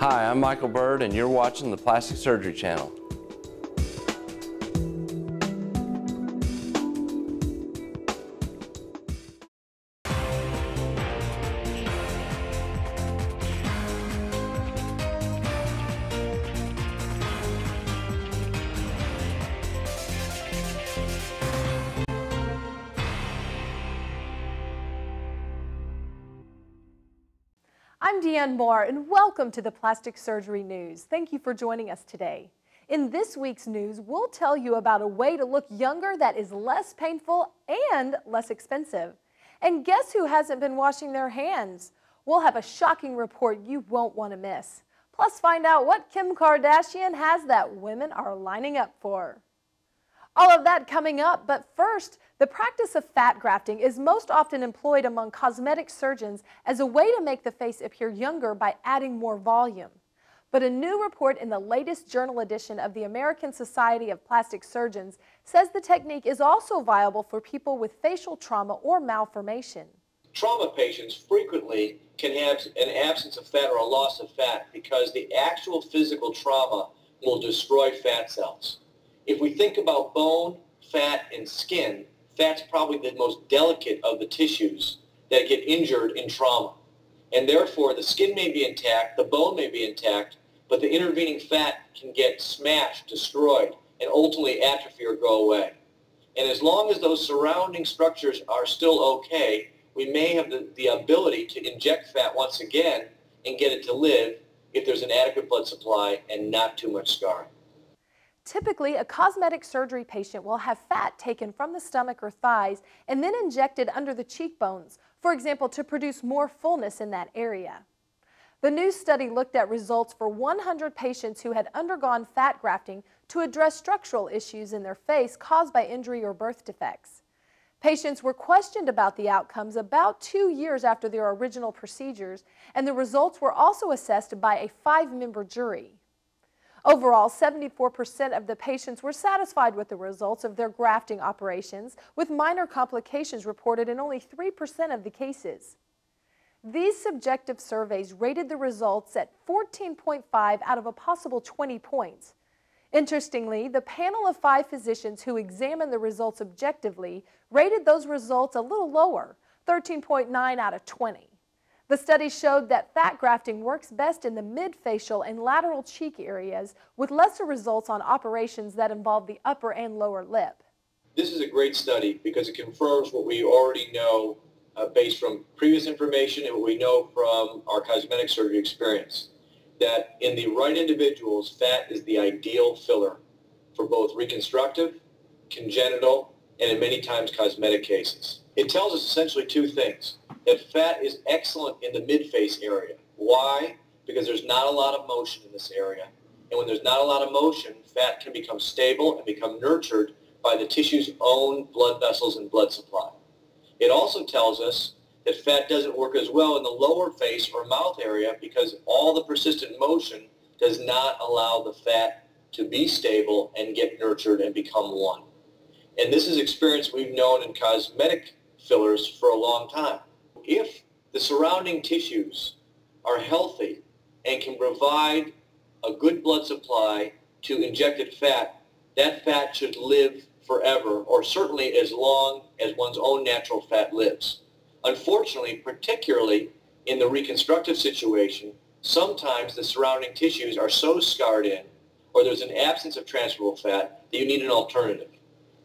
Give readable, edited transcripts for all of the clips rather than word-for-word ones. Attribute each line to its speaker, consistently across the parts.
Speaker 1: Hi, I'm Michael Bird, and you're watching the Plastic Surgery Channel.
Speaker 2: I'm Deanne Moore, and welcome to the Plastic Surgery News. Thank you for joining us today. In this week's news, we'll tell you about a way to look younger that is less painful and less expensive. And guess who hasn't been washing their hands? We'll have a shocking report you won't want to miss. Plus, find out what Kim Kardashian has that women are lining up for. All of that coming up, but first, the practice of fat grafting is most often employed among cosmetic surgeons as a way to make the face appear younger by adding more volume. But a new report in the latest journal edition of the American Society of Plastic Surgeons says the technique is also viable for people with facial trauma or malformation.
Speaker 3: Trauma patients frequently can have an absence of fat or a loss of fat because the actual physical trauma will destroy fat cells. If we think about bone, fat, and skin, fat's probably the most delicate of the tissues that get injured in trauma. And therefore, the skin may be intact, the bone may be intact, but the intervening fat can get smashed, destroyed, and ultimately atrophy or go away. And as long as those surrounding structures are still okay, we may have the ability to inject fat once again and get it to live if there's an adequate blood supply and not too much scarring.
Speaker 2: Typically, a cosmetic surgery patient will have fat taken from the stomach or thighs and then injected under the cheekbones, for example, to produce more fullness in that area. The new study looked at results for 100 patients who had undergone fat grafting to address structural issues in their face caused by injury or birth defects. Patients were questioned about the outcomes about 2 years after their original procedures, and the results were also assessed by a 5-member jury. Overall, 74% of the patients were satisfied with the results of their grafting operations, with minor complications reported in only 3% of the cases. These subjective surveys rated the results at 14.5 out of a possible 20 points. Interestingly, the panel of 5 physicians who examined the results objectively rated those results a little lower, 13.9 out of 20. The study showed that fat grafting works best in the mid-facial and lateral cheek areas, with lesser results on operations that involve the upper and lower lip.
Speaker 3: This is a great study because it confirms what we already know based from previous information and what we know from our cosmetic surgery experience, that in the right individuals, fat is the ideal filler for both reconstructive, congenital, and in many times cosmetic cases. It tells us essentially 2 things. That fat is excellent in the mid-face area. Why? Because there's not a lot of motion in this area. And when there's not a lot of motion, fat can become stable and become nurtured by the tissue's own blood vessels and blood supply. It also tells us that fat doesn't work as well in the lower face or mouth area because all the persistent motion does not allow the fat to be stable and get nurtured and become one. And this is experience we've known in cosmetic fillers for a long time. If the surrounding tissues are healthy and can provide a good blood supply to injected fat, that fat should live forever, or certainly as long as one's own natural fat lives. Unfortunately, particularly in the reconstructive situation, sometimes the surrounding tissues are so scarred in, or there's an absence of transferable fat, that you need an alternative.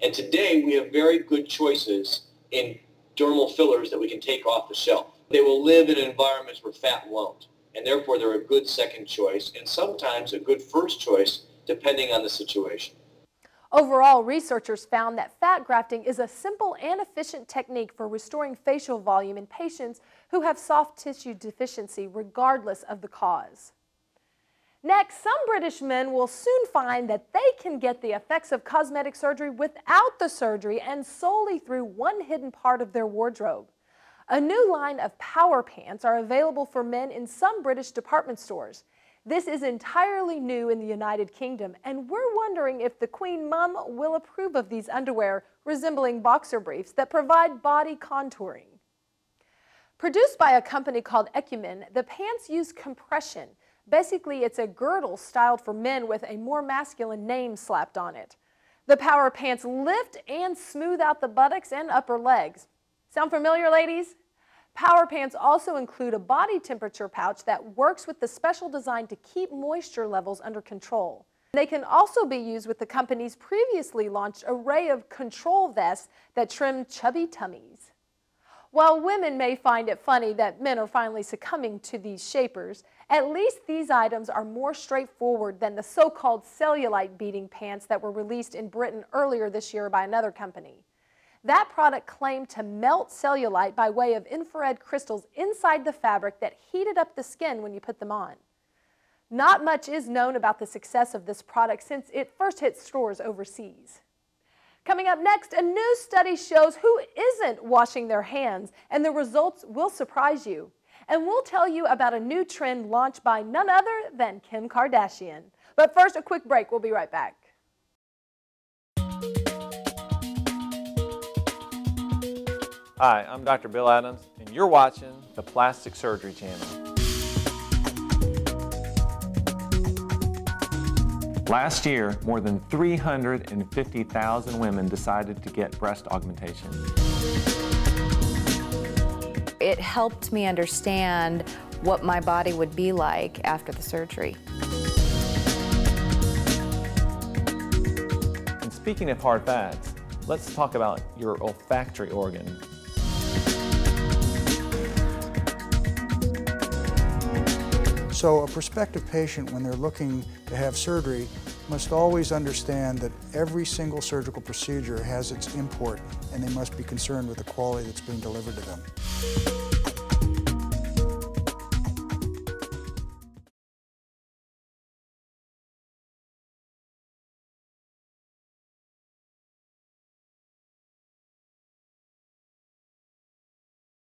Speaker 3: And today we have very good choices in dermal fillers that we can take off the shelf. They will live in environments where fat won't, and therefore they're a good second choice and sometimes a good first choice depending on the situation.
Speaker 2: Overall, researchers found that fat grafting is a simple and efficient technique for restoring facial volume in patients who have soft tissue deficiency regardless of the cause. Next, some British men will soon find that they can get the effects of cosmetic surgery without the surgery and solely through one hidden part of their wardrobe. A new line of power pants are available for men in some British department stores. This is entirely new in the United Kingdom, and we're wondering if the Queen Mum will approve of these underwear resembling boxer briefs that provide body contouring. Produced by a company called Ecumen, the pants use compression, Basically, it's a girdle styled for men with a more masculine name slapped on it. The Power Pants lift and smooth out the buttocks and upper legs. Sound familiar, ladies? Power Pants also include a body temperature pouch that works with the special design to keep moisture levels under control. They can also be used with the company's previously launched array of control vests that trim chubby tummies. While women may find it funny that men are finally succumbing to these shapers, at least these items are more straightforward than the so-called cellulite-beating pants that were released in Britain earlier this year by another company. That product claimed to melt cellulite by way of infrared crystals inside the fabric that heated up the skin when you put them on. Not much is known about the success of this product since it first hit stores overseas. Coming up next, a new study shows who isn't washing their hands, and the results will surprise you. And we'll tell you about a new trend launched by none other than Kim Kardashian. But first, a quick break. We'll be right back.
Speaker 4: Hi, I'm Dr. Bill Adams, and you're watching the Plastic Surgery Channel. Last year, more than 350,000 women decided to get breast augmentation.
Speaker 5: It helped me understand what my body would be like after the surgery.
Speaker 4: And speaking of hard fats, let's talk about your olfactory organ.
Speaker 6: So a prospective patient, when they're looking to have surgery, must always understand that every single surgical procedure has its import, and they must be concerned with the quality that's being delivered to them.